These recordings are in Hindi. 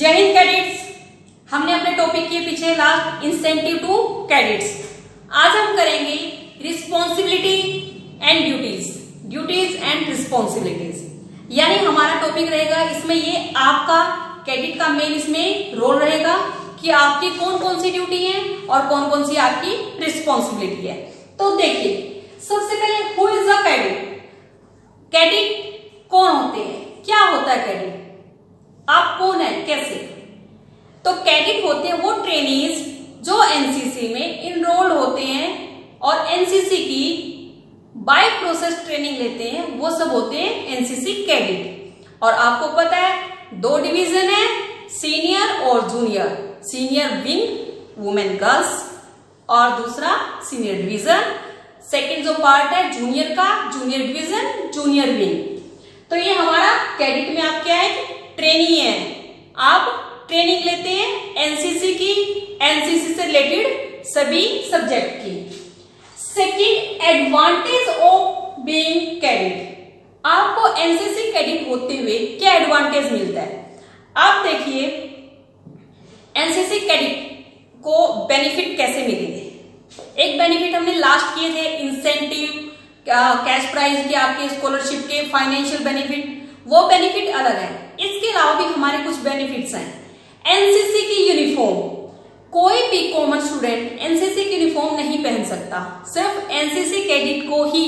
जय हिंद कैडेट्स। हमने अपने टॉपिक के पीछे लास्ट इंसेंटिव टू कैडेट्स। आज हम करेंगे responsibility and duties and responsibilities, यानी हमारा टॉपिक रहेगा इसमें ये आपका कैडेट का मेन इसमें रोल रहेगा कि आपकी कौन कौन सी ड्यूटी है और कौन कौन सी आपकी रिस्पॉन्सिबिलिटी है। तो देखिए, सबसे पहले who is the cadet. Cadet कौन होते हैं, क्या होता है कैडेट, आप कौन है, कैसे। तो कैडेट होते हैं वो ट्रेनीज जो एनसीसी में इनरोल होते हैं और एनसीसी की बाय प्रोसेस ट्रेनिंग लेते हैं, वो सब होते हैं एनसीसी कैडेट। और आपको पता है दो डिवीजन है, सीनियर और junior. Senior wing women girls और दूसरा सीनियर डिवीजन। सेकंड जो पार्ट है जूनियर का, जूनियर डिवीजन जूनियर विंग। तो ये हमारा कैडेट में आप क्या है, ट्रेनी है, आप ट्रेनिंग लेते हैं एनसीसी की, एनसीसी से रिलेटेड सभी सब्जेक्ट की। Second advantage of being cadet, आपको एनसीसी कैडेट होते हुए क्या एडवांटेज मिलता है। आप देखिए एनसीसी कैडेट को बेनिफिट कैसे मिलेंगे। एक बेनिफिट हमने लास्ट किए थे, इंसेंटिव, कैश प्राइज के, आपके स्कॉलरशिप के, फाइनेंशियल बेनिफिट, वो बेनिफिट अलग है। इसके अलावा भी हमारे कुछ बेनिफिट्स हैं। एनसीसी की यूनिफॉर्म, कोई भी कॉमन स्टूडेंट एनसीसी की यूनिफॉर्म नहीं पहन सकता, सिर्फ एनसीसी कैडेट को ही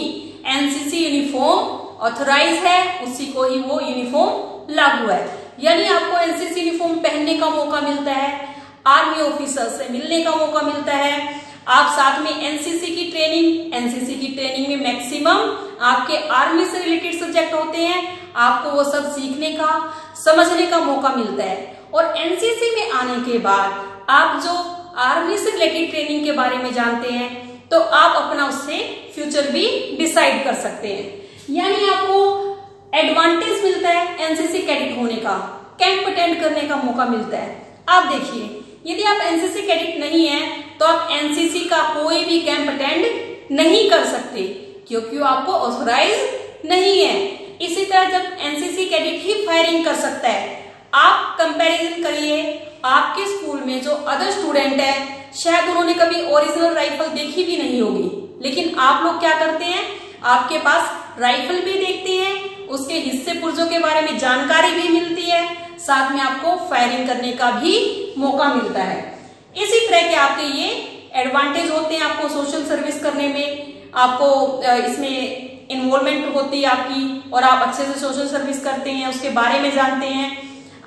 एनसीसी यूनिफॉर्म ऑथराइज है, उसी को ही वो यूनिफॉर्म लागू है। यानी आपको एनसीसी यूनिफॉर्म पहनने का मौका मिलता है, आर्मी ऑफिसर से मिलने का मौका मिलता है। आप साथ में एनसीसी की ट्रेनिंग में मैक्सिमम आपके आर्मी से रिलेटेड सब्जेक्ट होते हैं, आपको वो सब सीखने का, समझने का मौका मिलता है। और एनसीसी में आने के बाद आप जो आर्मी से रिलेटेड ट्रेनिंग के बारे में जानते हैं, तो आप अपना उससे फ्यूचर भी डिसाइड कर सकते हैं। यानी आपको एडवांटेज मिलता है एनसीसी कैडेट होने का, कैंप अटेंड करने का मौका मिलता है। आप देखिए, यदि आप एनसीसी कैडेट नहीं है तो आप एनसीसी का कोई भी कैंप अटेंड नहीं कर सकते, क्योंकि वो आपको ऑथराइज नहीं है। इसी तरह जब एनसीसी कैडेट ही फायरिंग कर सकता है, आप कंपैरिजन करिए आपके स्कूल में जो अदर स्टूडेंट है, शायद उन्होंने कभी ओरिजिनल राइफल देखी भी नहीं होगी, लेकिन आप लोग क्या करते हैं, आपके पास राइफल भी देखते हैं, उसके हिस्से पुर्जों के बारे में जानकारी भी मिलती है, साथ में आपको फायरिंग करने का भी मौका मिलता है। इसी तरह के आपके ये एडवांटेज होते हैं, आपको सोशल सर्विस करने में, आपको इसमें इन्वॉल्वमेंट होती है आपकी, और आप अच्छे से सोशल सर्विस करते हैं, उसके बारे में जानते हैं,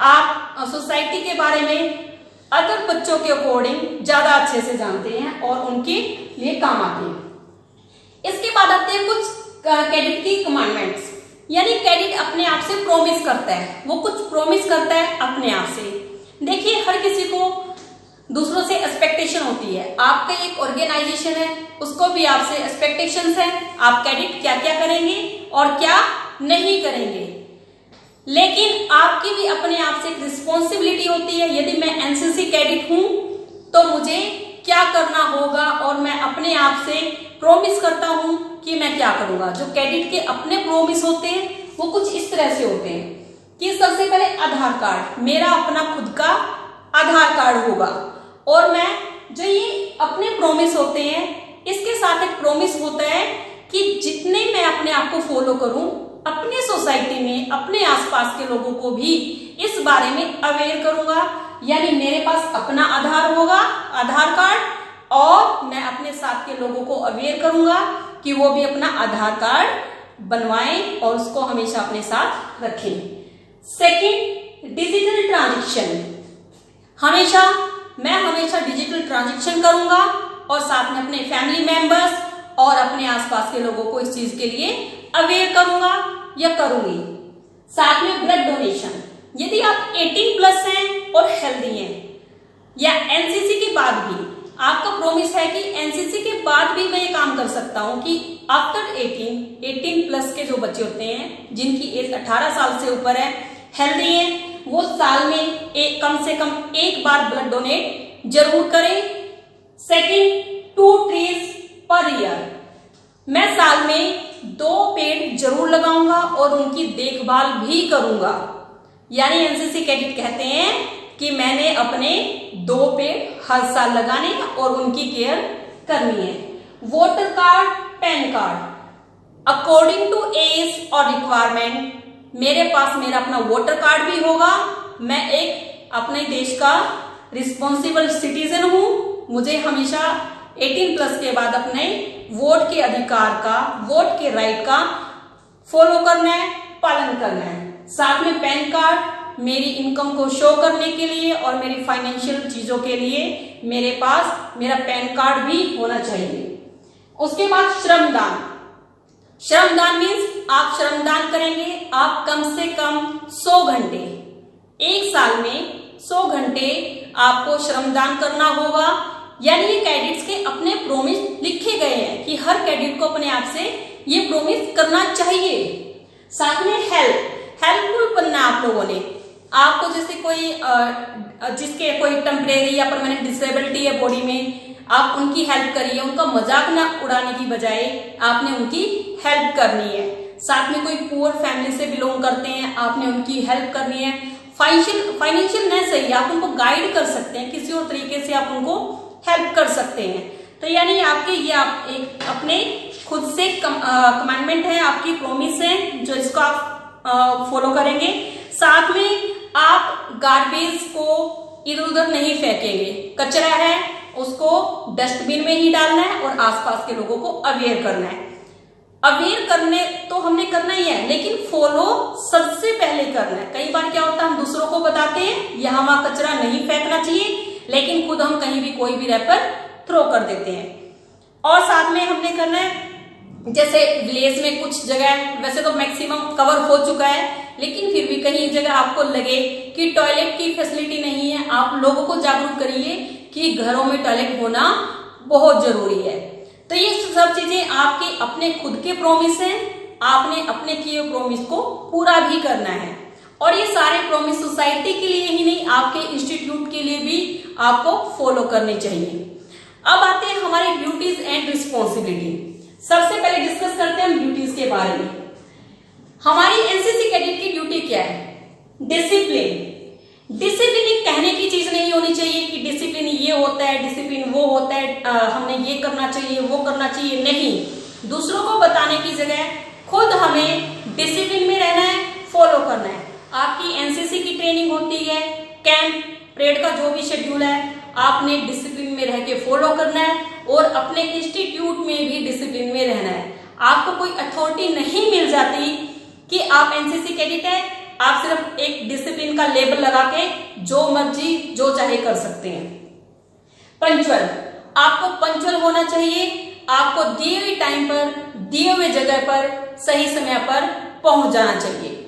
आप सोसाइटी के बारे में अदर बच्चों के अकॉर्डिंग ज्यादा अच्छे से जानते हैं और उनके लिए काम आते हैं। इसके बाद आते हैं कुछ कैडेट की कमांडमेंट्स, यानी कैडेट अपने आप से प्रॉमिस करता है, वो कुछ प्रॉमिस करता है अपने आप से। देखिए, हर किसी को दूसरों से एक्सपेक्टेशन होती है, आपका एक ऑर्गेनाइजेशन है, उसको भी आपसे एक्सपेक्टेशंस है, आप कैडेट क्या क्या करेंगे और क्या नहीं करेंगे। लेकिन आपकी भी अपने आप से एक रिस्पॉन्सिबिलिटी होती है, यदि मैं एनसीसी कैडेट हूं तो मुझे क्या करना होगा, और मैं अपने आप से प्रॉमिस करता हूं कि मैं क्या करूंगा। जो कैडेट के अपने प्रॉमिस होते हैं वो कुछ इस तरह से होते हैं कि सबसे पहले आधार कार्ड, मेरा अपना खुद का आधार कार्ड होगा, और मैं जो ये अपने प्रॉमिस होते हैं इसके साथ एक प्रॉमिस होता है कि जितने मैं अपने आप को फॉलो करूं, अपने सोसाइटी में, अपने आसपास के लोगों को भी इस बारे में अवेयर करूंगा। यानी मेरे पास अपना आधार होगा, आधार कार्ड, और मैं अपने साथ के लोगों को अवेयर करूंगा कि वो भी अपना आधार कार्ड बनवाएं और उसको हमेशा अपने साथ रखें। सेकंड, डिजिटल ट्रांजैक्शन, मैं हमेशा डिजिटल ट्रांजैक्शन करूंगा और साथ में अपने फैमिली मेंबर्स और अपने आसपास के लोगों को इस चीज के लिए अवेयर करूंगा या करूंगी। साथ में ब्लड डोनेशन, यदि आप 18 प्लस हैं और हेल्दी हैं, या एनसीसी के बाद भी आपका प्रॉमिस है कि एनसीसी के बाद भी मैं ये काम कर सकता हूं कि आफ्टर 18 प्लस के जो बच्चे होते हैं जिनकी एज 18 साल से ऊपर है, हेल्दी हैं, वो साल में कम से कम एक बार ब्लड डोनेट जरूर करें। सेकंड, 2 ट्रीज पर ईयर, मैं साल में 2 पेड़ जरूर लगाऊंगा और उनकी देखभाल भी करूंगा। यानी एनसीसी कैडेट कहते हैं कि मैंने अपने 2 पेड़ हर साल लगाने हैं और उनकी केयर करनी है। Voter card, PAN card, according to age और रिक्वायरमेंट मेरे पास मेरा अपना वोटर कार्ड भी होगा। मैं एक अपने देश का रिस्पॉन्सिबल सिटीजन हूं। मुझे हमेशा 18+ के बाद अपने वोट के अधिकार का, वोट के राइट का फॉलो करना है, पालन करना है। साथ में पैन कार्ड मेरी इनकम को शो करने के लिए और मेरी फाइनेंशियल चीजों के लिए मेरे पास मेरा पैन कार्ड भी होना चाहिए। उसके बाद श्रमदान। श्रमदान मीन्स आप श्रमदान करेंगे, आप कम से कम 100 घंटे, एक साल में 100 घंटे आपको श्रमदान करना होगा। यानी ये कैडेट्स के अपने प्रोमिस लिखे गए हैं कि हर कैडेट को अपने आप से ये प्रोमिस करना चाहिए। साथ में हेल्पफुल बनना आप लोगों ने। आपको जैसे कोई जिसके कोई टेम्परेरी या परमानेंट डिसेबिलिटी है बॉडी में, आप उनकी हेल्प करिए। उनका मजाक ना उड़ाने की बजाय आपने उनकी हेल्प करनी है। साथ में कोई पुअर फैमिली से बिलोंग करते हैं, आपने उनकी हेल्प करनी है। फाइनेंशियल नहीं सही, आप उनको गाइड कर सकते हैं, किसी और तरीके से आप उनको हेल्प कर सकते हैं। तो यानी आपके ये आप एक अपने खुद से कमांडमेंट है, आपकी प्रॉमिस है जो इसको आप फॉलो करेंगे। साथ में आप गार्बेज को इधर उधर नहीं फेंकेंगे। कचरा है उसको डस्टबिन में ही डालना है और आसपास के लोगों को अवेयर करना है। अवेयर करने तो हमने करना ही है, लेकिन फॉलो सबसे पहले करना है। कई बार क्या होता है, हम दूसरों को बताते हैं यहाँ वहां कचरा नहीं फेंकना चाहिए, लेकिन खुद हम कहीं भी कोई भी रैपर थ्रो कर देते हैं। और साथ में हमने करना है, जैसे विलेज में कुछ जगह वैसे तो मैक्सिमम कवर हो चुका है, लेकिन फिर भी कहीं जगह आपको लगे कि टॉयलेट की फैसिलिटी नहीं है, आप लोगों को जागरूक करिए कि घरों में टॉयलेट होना बहुत जरूरी है। तो ये सब चीजें आपके अपने खुद के प्रॉमिस हैं, आपने अपने किए प्रॉमिस को पूरा भी करना है। और ये सारे प्रॉमिस सोसाइटी के लिए ही नहीं, आपके इंस्टीट्यूट के लिए भी आपको फॉलो करने चाहिए। अब आते हैं हमारी ड्यूटीज एंड रिस्पॉन्सिबिलिटी। सबसे पहले डिस्कस करते हैं हम ड्यूटीज के बारे में। हमारी एनसीसी कैडेट की ड्यूटी क्या है? डिसिप्लिन। डिसिप्लिन एक कहने की चीज नहीं होनी चाहिए कि डिसिप्लिन ये होता है, डिसिप्लिन वो होता है, हमने ये करना चाहिए, वो करना चाहिए। नहीं, दूसरों को बताने की जगह खुद हमें डिसिप्लिन में रहना है, फॉलो करना है। आपकी एनसीसी की ट्रेनिंग होती है, कैंप परेड का जो भी शेड्यूल है आपने डिसिप्लिन में रह के फॉलो करना है और अपने इंस्टीट्यूट में भी डिसिप्लिन में रहना है। आपको कोई अथॉरिटी नहीं मिल जाती कि आप एनसीसी कैडेट है, आप सिर्फ एक डिसिप्लिन का लेबल लगा के जो मर्जी जो चाहे कर सकते हैं। पंक्चुअल, आपको पंक्चुअल होना चाहिए। आपको दिए हुए टाइम पर, दिए हुए जगह पर, सही समय पर पहुंच जाना चाहिए।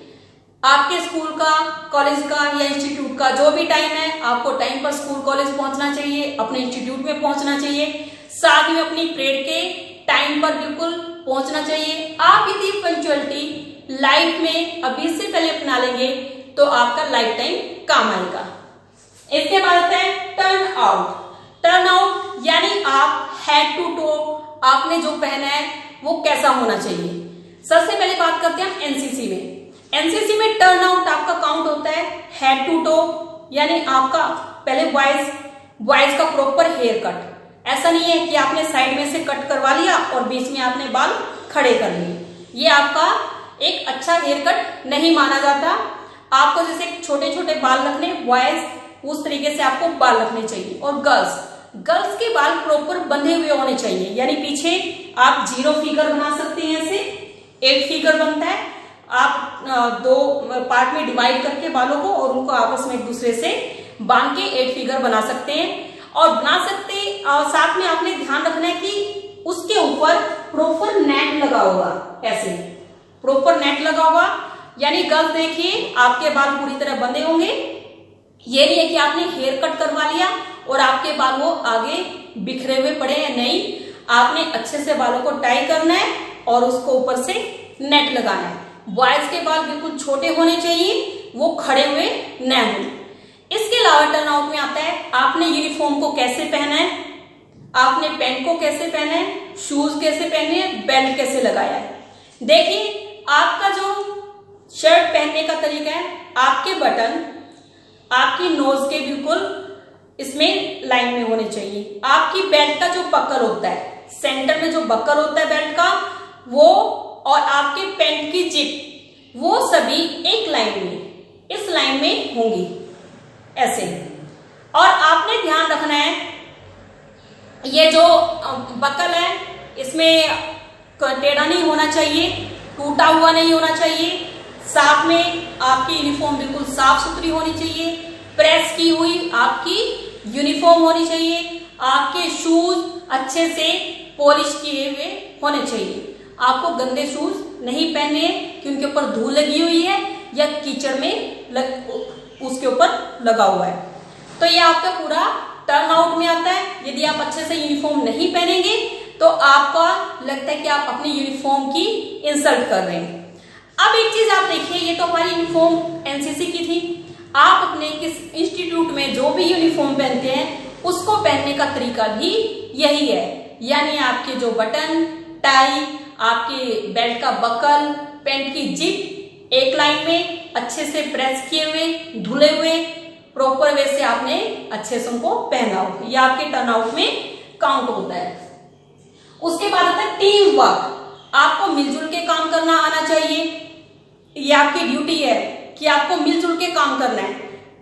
आपके स्कूल का, कॉलेज का या इंस्टीट्यूट का जो भी टाइम है, आपको टाइम पर स्कूल कॉलेज पहुंचना चाहिए, अपने इंस्टीट्यूट में पहुंचना चाहिए। साथ में अपनी परेड के टाइम पर बिल्कुल पहुंचना चाहिए। आप यदि पंक्चुअलिटी लाइफ में अभी से पहले अपना लेंगे तो आपका लाइफ टाइम काम आएगा। इसके बाद आता है टर्न आउट। टर्न आउट यानी आप हेड टू टो, आपने जो पहना है वो कैसा होना चाहिए। सबसे पहले बात करते हैं हम एनसीसी में। एनसीसी में टर्न आउट आपका काउंट होता है हेड टू टो, यानी आपका पहले बॉयज का प्रॉपर हेयर कट। ऐसा नहीं है कि आपने साइड में से कट करवा लिया और बीच में आपने बाल खड़े कर लिए, ये आपका एक अच्छा हेयर कट नहीं माना जाता। आपको जैसे छोटे छोटे बाल रखने बॉयज, उस तरीके से आपको बाल रखने चाहिए। और गर्ल्स के बाल प्रॉपर बंधे हुए होने चाहिए, यानी पीछे आप 0 फिगर बना सकते हैं, ऐसे 8 फिगर बनता है। आप 2 पार्ट में डिवाइड करके बालों को और उनको आपस में एक दूसरे से बांध के 8 फिगर बना सकते हैं। और बना सकते साथ में आपने ध्यान रखना है कि उसके ऊपर प्रॉपर नेट लगा होगा, ऐसे प्रॉपर नेट लगा होगा। यानी गर्ल्स देखिए आपके बाल पूरी तरह बंधे होंगे। ये नहीं है कि आपने हेयर कट करवा लिया और आपके बाल वो आगे बिखरे हुए पड़े हैं, नहीं, आपने अच्छे से बालों को टाई करना है और उसको ऊपर से नेट लगाना है। बॉयज के बाल बिल्कुल छोटे होने चाहिए, वो खड़े हुए न हो। इसके अलावा टर्न आउट में आता है आपने यूनिफॉर्म को कैसे पहना है, आपने पैंट को कैसे पहना है, शूज कैसे पहने हैं, बेल्ट कैसे लगाया है। देखिए आपका जो शर्ट पहनने का तरीका है, आपके बटन आपकी नोज के बिल्कुल इसमें लाइन में होने चाहिए। आपकी बेल्ट का जो बकल होता है, सेंटर में जो बकल होता है बेल्ट का, वो और आपके पैंट की जिप, वो सभी एक लाइन में, इस लाइन में होंगी ऐसे। और आपने ध्यान रखना है ये जो बकल है इसमें टेढ़ा नहीं होना चाहिए, टूटा हुआ नहीं होना चाहिए। साथ में आपकी यूनिफॉर्म बिल्कुल साफ सुथरी होनी चाहिए, प्रेस की हुई आपकी यूनिफॉर्म होनी चाहिए। आपके शूज अच्छे से पॉलिश किए हुए होने चाहिए। आपको गंदे शूज नहीं पहनने हैं कि उनके ऊपर धूल लगी हुई है या कीचड़ में उसके ऊपर लगा हुआ है। तो ये आपका पूरा टर्न आउट में आता है। यदि आप अच्छे से यूनिफॉर्म नहीं पहनेंगे तो आपका लगता है कि आप अपनी यूनिफॉर्म की इंसल्ट कर रहे हैं। अब एक चीज आप देखिए, ये तो हमारी यूनिफॉर्म एनसीसी की थी। आप अपने किस इंस्टीट्यूट में जो भी यूनिफॉर्म पहनते हैं उसको पहनने का तरीका भी यही है, यानी आपके जो बटन, टाई, आपके बेल्ट का बकल, पैंट की जिप एक लाइन में अच्छे से प्रेस किए हुए, धुले हुए, प्रॉपर वे से आपने अच्छे से उनको पहना हो, ये आपके टर्न आउट में काउंट होता है। उसके बाद आता है टीम वर्क। आपको मिलजुल के काम करना आना चाहिए। ये आपकी ड्यूटी है कि आपको मिलजुल के काम करना है।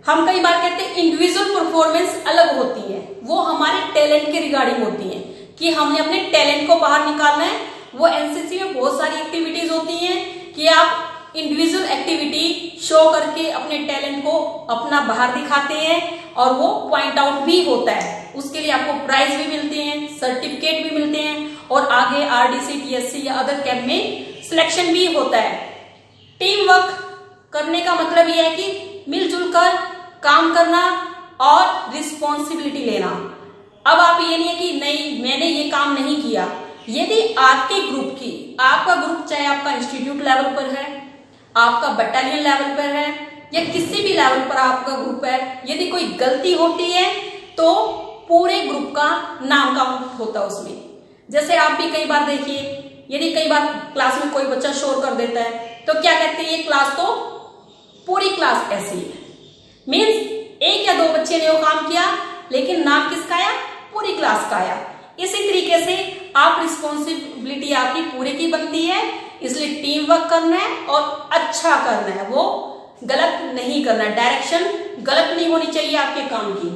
हम कई बार कहते हैं इंडिविजुअल परफॉर्मेंस अलग होती है, वो हमारे टैलेंट के रिगार्डिंग होती है कि हमने अपने टैलेंट को बाहर निकालना है। वो एनसीसी में बहुत सारी एक्टिविटीज होती हैं कि आप इंडिविजुअल एक्टिविटी शो करके अपने टैलेंट को अपना बाहर दिखाते हैं और वो पॉइंट आउट भी होता है। उसके लिए आपको प्राइज भी मिलते हैं, सर्टिफिकेट भी मिलते हैं और आगे आरडीसी, टीएससी या अदर कैंप में सिलेक्शन भी होता है। टीम वर्क करने का मतलब यह है कि मिलजुल कर काम करना और रिस्पॉन्सिबिलिटी लेना। अब आप ये नहीं है कि नहीं मैंने ये काम नहीं किया। यदि आपके ग्रुप की, आपका ग्रुप चाहे आपका इंस्टीट्यूट लेवल पर है, आपका बटालियन लेवल पर है या किसी भी लेवल पर आपका ग्रुप है, यदि कोई गलती होती है तो पूरे ग्रुप का नाम काउंट होता है उसमें। जैसे आप भी कई बार देखिए, यदि कई बार क्लास में कोई बच्चा शोर कर देता है तो क्या कहते हैं, ये क्लास तो पूरी क्लास ऐसी है। मीन्स एक या दो बच्चे ने वो काम किया लेकिन नाम किसका आया, पूरी क्लास का आया। इसी तरीके से आप रिस्पॉन्सिबिलिटी आपकी पूरे की बनती है, इसलिए टीम वर्क करना है और अच्छा करना है, वो गलत नहीं करना। डायरेक्शन गलत नहीं होनी चाहिए आपके काम की।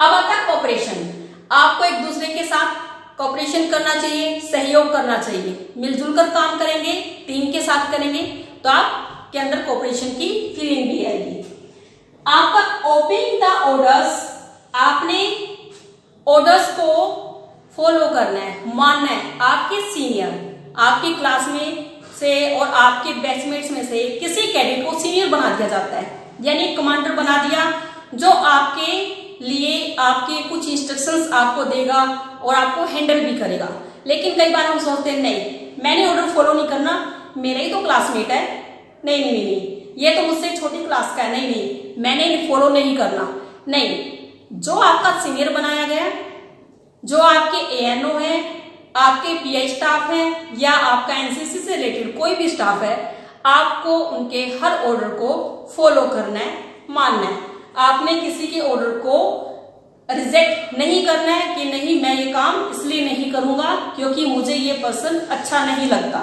अब आता है कोऑपरेशन। आपको एक दूसरे के साथ कोऑपरेशन करना चाहिए, सहयोग करना चाहिए। मिलजुल कर काम करेंगे, टीम के साथ करेंगे तो आपके अंदर कोऑपरेशन की फीलिंग भी आएगी। आपका ओबेइंग द ऑर्डर्स, आपने ऑर्डर्स को फॉलो करना है, मानना है। आपके सीनियर, आपकी क्लास में से और आपके बैचमेट्स में से किसी कैडेट को सीनियर बना दिया जाता है, यानी कमांडर बना दिया, जो आपके लिए आपके कुछ इंस्ट्रक्शंस आपको देगा और आपको हैंडल भी करेगा। लेकिन कई बार हम सोचते हैं नहीं मैंने ऑर्डर फॉलो नहीं करना, मेरा ही तो क्लासमेट है, नहीं नहीं नहीं ये तो मुझसे छोटी क्लास का है, नहीं नहीं मैंने फॉलो नहीं करना। नहीं, जो आपका सीनियर बनाया गया, जो आपके एएनओ है, आपके पीआई स्टाफ है या आपका एनसीसी से रिलेटेड कोई भी स्टाफ है, आपको उनके हर ऑर्डर को फॉलो करना है, मानना है। आपने किसी के ऑर्डर को रिजेक्ट नहीं करना है कि नहीं मैं ये काम इसलिए नहीं करूंगा क्योंकि मुझे ये पर्सन अच्छा नहीं लगता।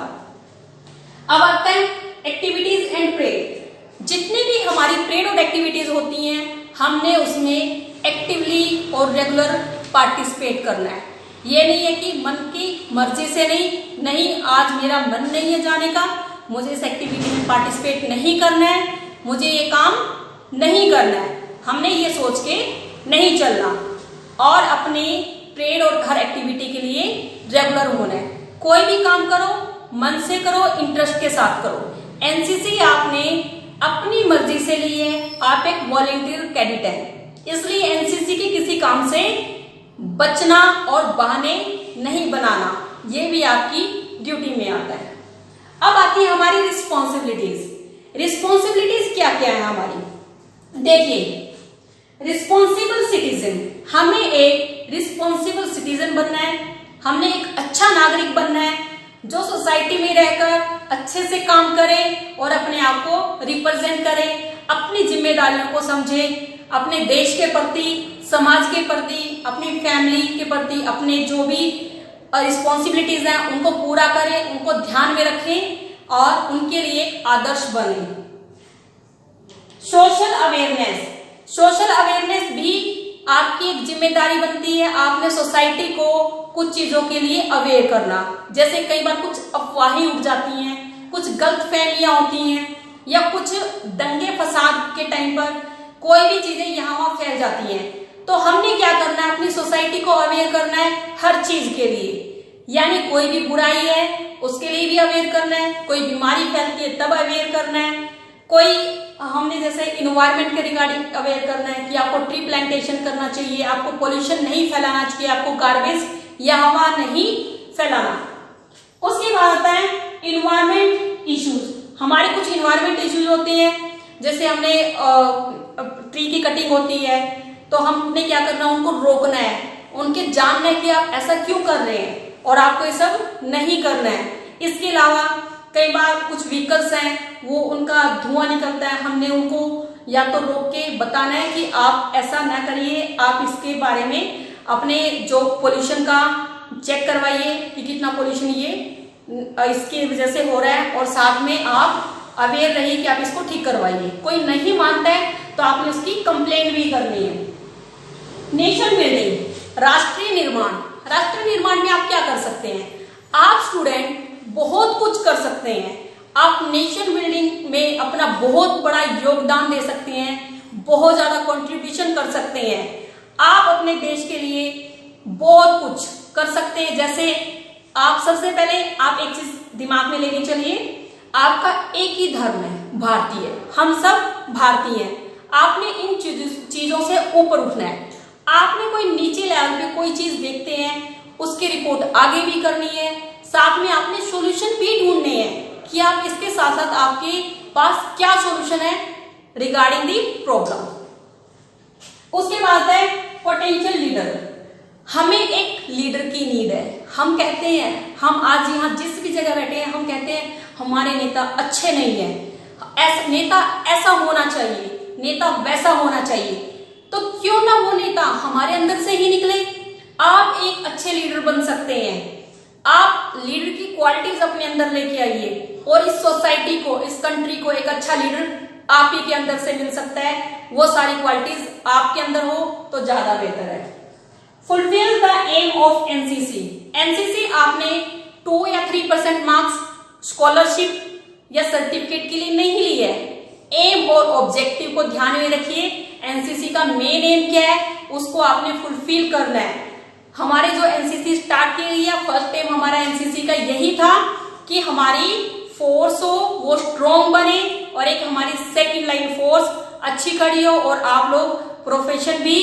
अब आता है एक्टिविटीज एंड परेड। जितनी भी हमारी परेड और एक्टिविटीज होती हैं हमने उसमें एक्टिवली और रेगुलर पार्टिसिपेट करना है। ये नहीं है कि मन की मर्जी से नहीं आज मेरा मन नहीं है जाने का, मुझे इस एक्टिविटी में पार्टिसिपेट नहीं करना है, मुझे ये काम नहीं करना है। हमने ये सोच के नहीं चलना और अपने परेड और हर एक्टिविटी के लिए रेगुलर होना है। कोई भी काम करो मन से करो, इंटरेस्ट के साथ करो। एनसीसी आपने अपनी मर्जी से ली है, आप एक वॉलेंटियर कैडेट हैं, इसलिए एनसीसी के किसी काम से बचना और बहाने नहीं बनाना, ये भी आपकी ड्यूटी में आता है। अब आती है हमारी रिस्पॉन्सिबिलिटीज। रिस्पॉन्सिबिलिटीज क्या क्या है हमारी, देखिए रिस्पॉन्सिबल सिटीजन, हमें एक रिस्पॉन्सिबल सिटीजन बनना है, हमने एक अच्छा नागरिक बनना है जो सोसाइटी में रहकर अच्छे से काम करे और अपने आप को रिप्रेजेंट करे, अपनी जिम्मेदारियों को समझे, अपने देश के प्रति, समाज के प्रति, अपनी फैमिली के प्रति अपने जो भी रिस्पॉन्सिबिलिटीज हैं उनको पूरा करें, उनको ध्यान में रखें और उनके लिए एक आदर्श बने। सोशल अवेयरनेस, सोशल अवेयरनेस भी आपकी एक जिम्मेदारी बनती है। आपने सोसाइटी को कुछ चीजों के लिए अवेयर करना, जैसे कई बार कुछ अफवाहें उठ जाती हैं, कुछ गलत फहमियां होती हैं, या कुछ दंगे फसाद के टाइम पर कोई भी चीजें यहाँ वहां फैल जाती हैं, तो हमने क्या करना है, अपनी सोसाइटी को अवेयर करना है हर चीज के लिए। यानी कोई भी बुराई है उसके लिए भी अवेयर करना है, कोई बीमारी फैलती है तब अवेयर करना है, कोई हमने जैसे इन्वायरमेंट के रिगार्डिंग अवेयर करना है कि आपको ट्री प्लांटेशन करना चाहिए, आपको पोल्यूशन नहीं फैलाना चाहिए, आपको गार्बेज या हवा नहीं फैलाना। उसके बाद आता है इन्वायरमेंट इश्यूज। हमारे कुछ इन्वायरमेंट इश्यूज होते हैं, जैसे हमने ट्री की कटिंग होती है तो हमने क्या करना, उनको रोकना है, उनके जानना है कि आप ऐसा क्यों कर रहे हैं और आपको ये सब नहीं करना है। इसके अलावा कई बार कुछ व्हीकल्स हैं वो उनका धुआं निकलता है, हमने उनको या तो रोक के बताना है कि आप ऐसा ना करिए, आप इसके बारे में अपने जो पोल्यूशन का चेक करवाइए कि कितना पोल्यूशन ये इसकी वजह से हो रहा है, और साथ में आप अवेयर रहिए कि आप इसको ठीक करवाइए। कोई नहीं मानता है तो आपने उसकी कंप्लेंट भी करनी है। नेशन बिल्डिंग, राष्ट्रीय निर्माण। राष्ट्रीय निर्माण में आप क्या कर सकते हैं, आप स्टूडेंट बहुत कुछ कर सकते हैं। आप नेशन बिल्डिंग में अपना बहुत बड़ा योगदान दे सकते हैं, बहुत ज्यादा कंट्रीब्यूशन कर सकते हैं। आप अपने देश के लिए बहुत कुछ कर सकते हैं। जैसे आप सबसे पहले आप एक चीज दिमाग में लेनी चाहिए, आपका एक ही धर्म है, भारतीय, हम सब भारतीय हैं। आपने इन चीजों से ऊपर उठना है। आपने कोई नीचे लेवल पे कोई चीज देखते हैं उसकी रिपोर्ट आगे भी करनी है, साथ में आपने सॉल्यूशन भी ढूंढने हैं कि आप इसके साथ साथ आपके पास क्या सॉल्यूशन है रिगार्डिंग दी प्रॉब्लम। उसके बाद है पोटेंशियल लीडर। हमें एक लीडर की नीड है। हम कहते हैं, हम आज यहाँ जिस भी जगह बैठे हैं हम कहते हैं हमारे नेता अच्छे नहीं है, नेता ऐसा होना चाहिए, नेता वैसा होना चाहिए। तो क्यों ना वो नेता हमारे अंदर से ही निकले। आप एक अच्छे लीडर बन सकते हैं। आप लीडर की क्वालिटीज अपने अंदर लेके आइए और इस सोसाइटी को, इस कंट्री को एक अच्छा लीडर आप ही के अंदर से मिल सकता है। वो सारी क्वालिटीज आपके अंदर हो तो ज्यादा बेहतर है। Fulfil the aim of NCC. NCC आपने 2 या 3% मार्क्स स्कॉलरशिप या सर्टिफिकेट के लिए नहीं ली है। एम और ऑब्जेक्टिव को ध्यान में रखिए। एनसीसी का मेन एम क्या है उसको आपने फुलफिल करना है। हमारे जो एनसीसी स्टार्ट की गई है, फर्स्ट टाइम हमारा एनसीसी का यही था कि हमारी फोर्स हो वो स्ट्रॉन्ग बने और एक हमारी सेकंड लाइन फोर्स अच्छी खड़ी हो और आप लोग प्रोफेशन भी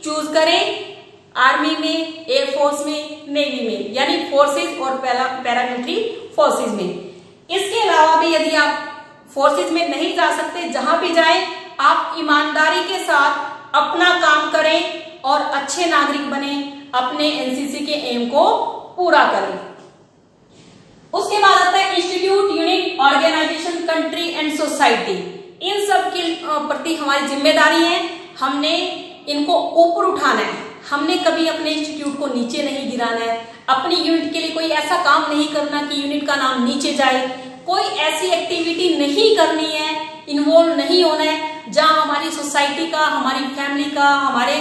चूज करें आर्मी में, एयरफोर्स में, नेवी में, यानी फोर्सेज और पैरामिलिट्री फोर्सेज में। इसके अलावा भी यदि आप फोर्सेज में नहीं जा सकते, जहां भी जाएं आप ईमानदारी के साथ अपना काम करें और अच्छे नागरिक बने, अपने एनसीसी के एम को पूरा करें। उसके बाद आता है institute, unit, organization, country and society. इन सब के प्रति हमारी जिम्मेदारी है, हमने इनको ऊपर उठाना है। हमने कभी अपने इंस्टीट्यूट को नीचे नहीं गिराना है। अपनी यूनिट के लिए कोई ऐसा काम नहीं करना कि यूनिट का नाम नीचे जाए। कोई ऐसी एक्टिविटी नहीं करनी है, इन्वॉल्व नहीं होना है जहां हमारी सोसाइटी का, हमारी फैमिली का, हमारे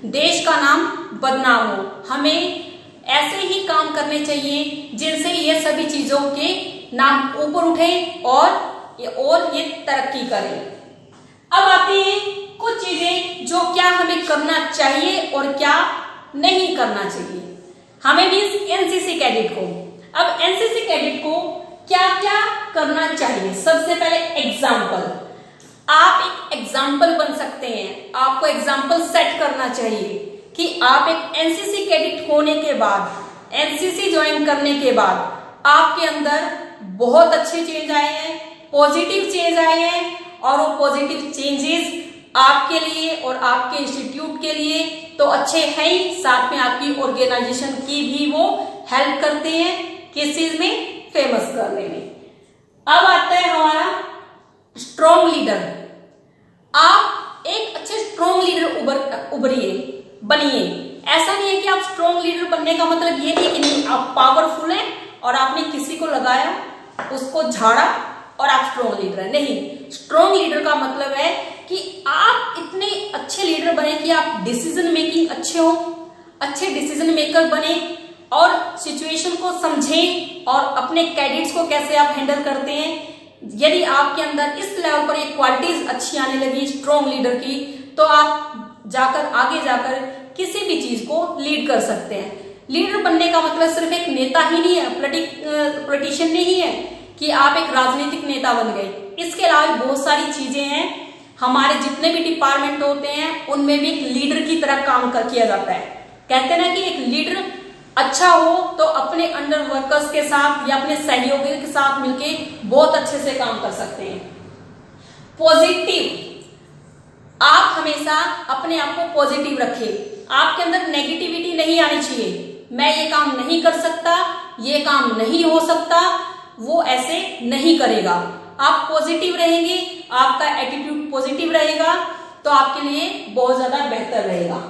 देश का नाम बदनाम हो। हमें ऐसे ही काम करने चाहिए जिनसे ये सभी चीजों के नाम ऊपर उठे और ये तरक्की करें। अब आती हैं कुछ चीजें जो क्या हमें करना चाहिए और क्या नहीं करना चाहिए। हमें भी एनसीसी कैडेट को, अब एनसीसी कैडेट को क्या क्या करना चाहिए। सबसे पहले एग्जाम्पल, आप एक एग्जाम्पल बन सकते हैं। आपको एग्जाम्पल सेट करना चाहिए कि आप एक एनसीसी कैडेट होने के बाद, एनसीसी ज्वाइन करने के बाद आपके अंदर बहुत अच्छे चेंज आए हैं, पॉजिटिव चेंज आए हैं और वो पॉजिटिव चेंजेस आपके लिए और आपके इंस्टीट्यूट के लिए तो अच्छे हैं ही, साथ में आपकी ऑर्गेनाइजेशन की भी वो हेल्प करते हैं किस चीज में, फेमस करने में। अब आता है हमारा स्ट्रॉन्ग लीडर। आप एक अच्छे स्ट्रॉन्ग लीडर उभरिए, बनिए। ऐसा नहीं है कि आप स्ट्रॉन्ग लीडर बनने का मतलब ये नहीं कि नहीं आप पावरफुल हैं और आपने किसी को लगाया, उसको झाड़ा और आप स्ट्रॉन्ग लीडर हैं। नहीं, स्ट्रॉन्ग लीडर का मतलब है कि आप इतने अच्छे लीडर बने कि आप डिसीजन मेकिंग अच्छे हो, अच्छे डिसीजन मेकर बने और सिचुएशन को समझें और अपने कैडेट्स को कैसे आप हैंडल करते हैं। यदि आपके अंदर इस लेवल पर ये क्वालिटीज अच्छी आने लगी स्ट्रॉन्ग लीडर की, तो आप जाकर आगे जाकर किसी भी चीज को लीड कर सकते हैं। लीडर बनने का मतलब सिर्फ एक नेता ही नहीं है, पॉलिटिशियन नहीं है कि आप एक राजनीतिक नेता बन गए। इसके अलावा बहुत सारी चीजें हैं। हमारे जितने भी डिपार्टमेंट होते हैं उनमें भी एक लीडर की तरह काम किया जाता है। कहते हैं ना कि एक लीडर अच्छा हो तो अपने अंडर वर्कर्स के साथ या अपने सहयोगियों के साथ मिलके बहुत अच्छे से काम कर सकते हैं। पॉजिटिव, आप हमेशा अपने आप को पॉजिटिव रखें। आपके अंदर नेगेटिविटी नहीं आनी चाहिए। मैं ये काम नहीं कर सकता, ये काम नहीं हो सकता, वो ऐसे नहीं करेगा। आप पॉजिटिव रहेंगे, आपका एटीट्यूड पॉजिटिव रहेगा तो आपके लिए बहुत ज्यादा बेहतर रहेगा।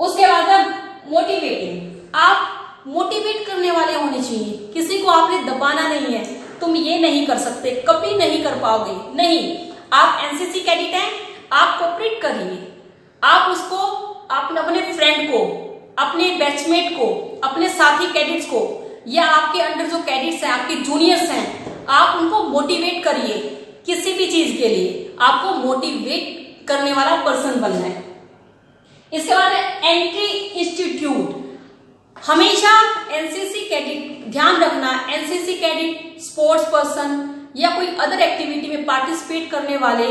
उसके बाद मोटिवेटिंग, आप मोटिवेट करने वाले होने चाहिए। किसी को आपने दबाना नहीं है, तुम ये नहीं कर सकते, कभी नहीं कर पाओगे, नहीं। आप एनसीसी कैडेट हैं, आप कोऑपरेट करिए। आप उसको, अपने फ्रेंड को, अपने बैचमेट को, अपने साथी कैडेट्स को या आपके अंडर जो कैडेट्स हैं, आपके जूनियर्स हैं, आप उनको मोटिवेट करिए। किसी भी चीज के लिए आपको मोटिवेट करने वाला पर्सन बनना है। इसके बाद एंट्री इंस्टीट्यूट, हमेशा एनसीसी कैडेट, ध्यान रखना एनसीसी कैडेट स्पोर्ट्स पर्सन या कोई अदर एक्टिविटी में पार्टिसिपेट करने वाले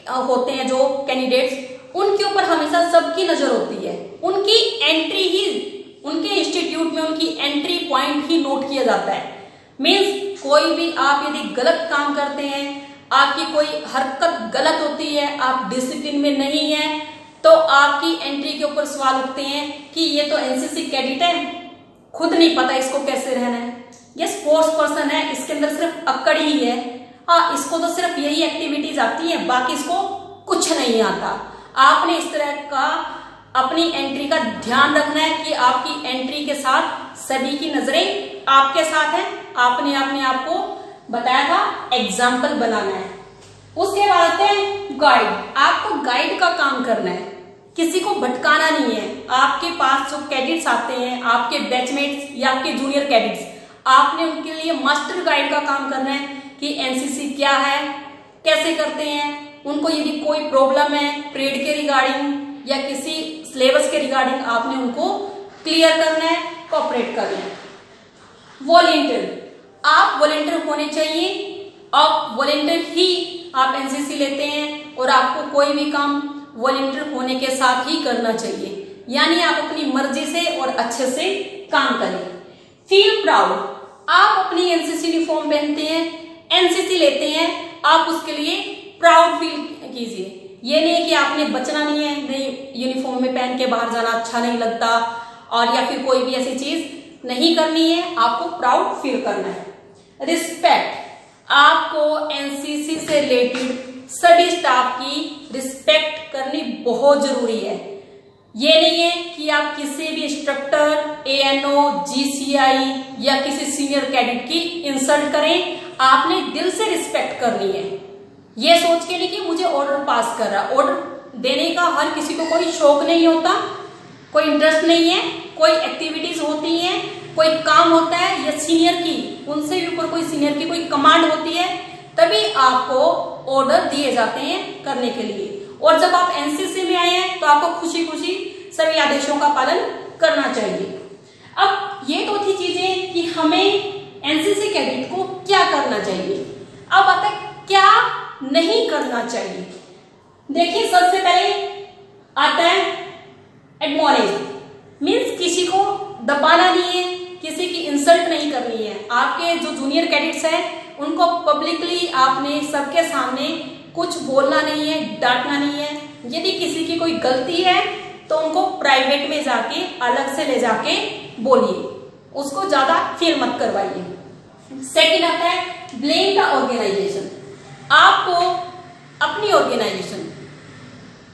होते हैं जो कैंडिडेट्स, उनके ऊपर हमेशा सबकी नजर होती है। उनकी एंट्री ही, उनके इंस्टीट्यूट में उनकी एंट्री पॉइंट ही नोट किया जाता है। मीन्स कोई भी आप यदि गलत काम करते हैं, आपकी कोई हरकत गलत होती है, आप डिसिप्लिन में नहीं है, तो आपकी एंट्री के ऊपर सवाल उठते हैं कि ये तो एनसीसी कैडेट है, खुद नहीं पता इसको कैसे रहना है। ये स्पोर्ट्स पर्सन है, इसके अंदर सिर्फ अक्कड़ ही है, हाँ इसको तो सिर्फ यही एक्टिविटीज आती है, बाकी इसको कुछ नहीं आता। आपने इस तरह का अपनी एंट्री का ध्यान रखना है कि आपकी एंट्री के साथ सभी की नजरें आपके साथ हैं। आपने अपने आप को बताया था एग्जाम्पल बनाना है। उसके बाद आते हैं गाइड, आपको गाइड का काम करना है, किसी को भटकाना नहीं है। आपके पास जो कैडेट्स आते हैं, आपके बैचमेट्स या आपके जूनियर कैडेट्स, आपने उनके लिए मास्टर गाइड का काम करना है कि एनसीसी क्या है, कैसे करते हैं। उनको यदि कोई प्रॉब्लम है परेड के रिगार्डिंग या किसी सिलेबस के रिगार्डिंग, आपने उनको क्लियर करना है, कोऑपरेट करना है। वॉलेंटियर, आप वॉलेंटियर होने चाहिए। आप वॉलेंटियर ही आप एनसीसी लेते हैं और आपको कोई भी काम वॉलेंटियर होने के साथ ही करना चाहिए, यानी आप अपनी मर्जी से और अच्छे से काम करें। फील प्राउड, आप अपनी एनसीसी यूनिफॉर्म पहनते हैं, एनसीसी लेते हैं, आप उसके लिए प्राउड फील कीजिए। ये नहीं कि आपने बचना नहीं है, नहीं यूनिफॉर्म में पहन के बाहर जाना अच्छा नहीं लगता और या फिर कोई भी ऐसी चीज नहीं करनी है, आपको प्राउड फील करना है। रिस्पेक्ट, आपको एनसीसी से रिलेटेड सभी स्टाफ की रिस्पेक्ट करनी बहुत जरूरी है। ये नहीं है कि आप किसी भी इंस्ट्रक्टर, एएनओ, जीसीआई या किसी सीनियर कैडेट की इंसल्ट करें, आपने दिल से रिस्पेक्ट करनी है। ये सोच के नहीं कि मुझे ऑर्डर पास कर रहा, ऑर्डर देने का हर किसी को कोई शौक नहीं होता, कोई इंटरेस्ट नहीं है, कोई एक्टिविटीज होती हैं, कोई काम होता है या सीनियर की, उनसे भी ऊपर कोई सीनियर की कोई कमांड होती है, तभी आपको ऑर्डर दिए जाते हैं करने के लिए। और जब आप एनसीसी में आए हैं तो आपको खुशी खुशी सभी आदेशों का पालन करना चाहिए। अब ये तो थी चीजें कि हमें एनसीसी कैडेट को क्या करना चाहिए। अब आता है क्या नहीं करना चाहिए। देखिए सबसे पहले आता है एडमोनिश, मीन्स किसी को दबाना नहीं है, किसी की इंसल्ट नहीं करनी है। आपके जो जूनियर कैडेट्स हैं उनको पब्लिकली आपने सबके सामने कुछ बोलना नहीं है, डांटना नहीं है। यदि किसी की कोई गलती है तो उनको प्राइवेट में जाके अलग से ले जाके बोलिए, उसको ज्यादा फील मत करवाइए। सेकंड आता है ब्लेम द ऑर्गेनाइजेशन, आपको अपनी ऑर्गेनाइजेशन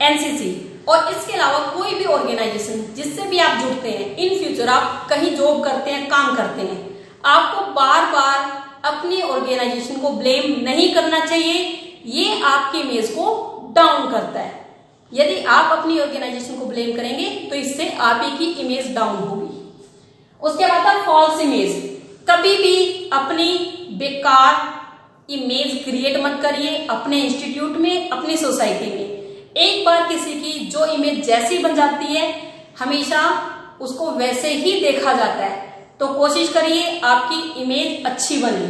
एनसीसी और इसके अलावा कोई भी ऑर्गेनाइजेशन जिससे भी आप जुड़ते हैं, इन फ्यूचर आप कहीं जॉब करते हैं, काम करते हैं, आपको बार बार अपनी ऑर्गेनाइजेशन को ब्लेम नहीं करना चाहिए। ये आपकी इमेज को डाउन करता है। यदि आप अपनी ऑर्गेनाइजेशन को ब्लेम करेंगे तो इससे आप ही की इमेज डाउन होगी। उसके बाद फॉल्स इमेज। कभी भी अपनी बेकार इमेज क्रिएट मत करिए अपने इंस्टीट्यूट में, अपनी सोसाइटी में। एक बार किसी की जो इमेज जैसी बन जाती है, हमेशा उसको वैसे ही देखा जाता है, तो कोशिश करिए आपकी इमेज अच्छी बने।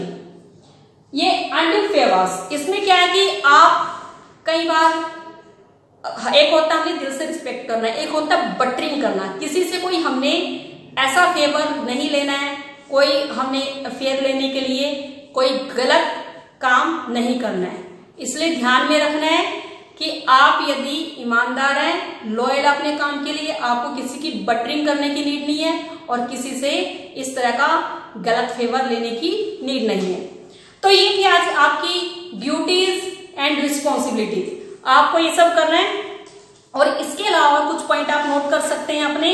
ये अनड्यू फेवर्स, इसमें क्या है कि आप कई बार, एक होता है हमने दिल से रिस्पेक्ट करना, एक होता है बटरिंग करना। किसी से कोई हमने ऐसा फेवर नहीं लेना है, कोई हमने फेयर लेने के लिए कोई गलत काम नहीं करना है। इसलिए ध्यान में रखना है कि आप यदि ईमानदार हैं, लॉयल अपने काम के लिए, आपको किसी की बटरिंग करने की नीड नहीं है और किसी से इस तरह का गलत फेवर लेने की नीड नहीं है। तो ये थी आज आपकी ड्यूटीज एंड रिस्पॉन्सिबिलिटीज। आपको ये सब करना है और इसके अलावा कुछ पॉइंट आप नोट कर सकते हैं अपने,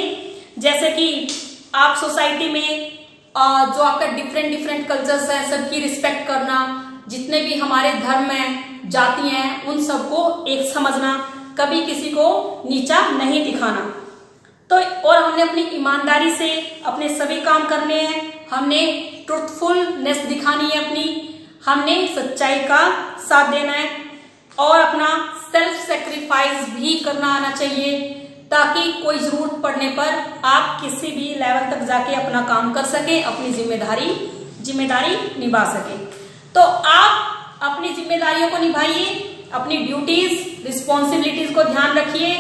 जैसे कि आप सोसाइटी में जो आपका डिफरेंट कल्चर्स है, सबकी रिस्पेक्ट करना, जितने भी हमारे धर्म हैं, जाति हैं, उन सबको एक समझना, कभी किसी को नीचा नहीं दिखाना। तो और हमने अपनी ईमानदारी से अपने सभी काम करने हैं, हमने ट्रुथफुलनेस दिखानी है अपनी, हमने सच्चाई का साथ देना है और अपना सेल्फ सेक्रीफाइस भी करना आना चाहिए, ताकि कोई जरूरत पड़ने पर आप किसी भी लेवल तक जाके अपना काम कर सके, अपनी जिम्मेदारी निभा सके। तो आप अपनी जिम्मेदारियों को निभाइए, अपनी ड्यूटीज रिस्पॉन्सिबिलिटीज को ध्यान रखिए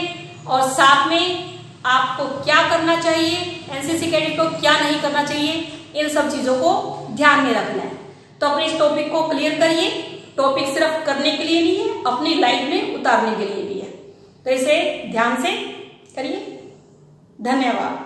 और साथ में आपको क्या करना चाहिए, एनसीसी कैडेट को क्या नहीं करना चाहिए, इन सब चीजों को ध्यान में रखना है। तो अपने इस टॉपिक को क्लियर करिए। टॉपिक सिर्फ करने के लिए नहीं है, अपनी लाइफ में उतारने के लिए भी है। तो इसे ध्यान से करिए। धन्यवाद।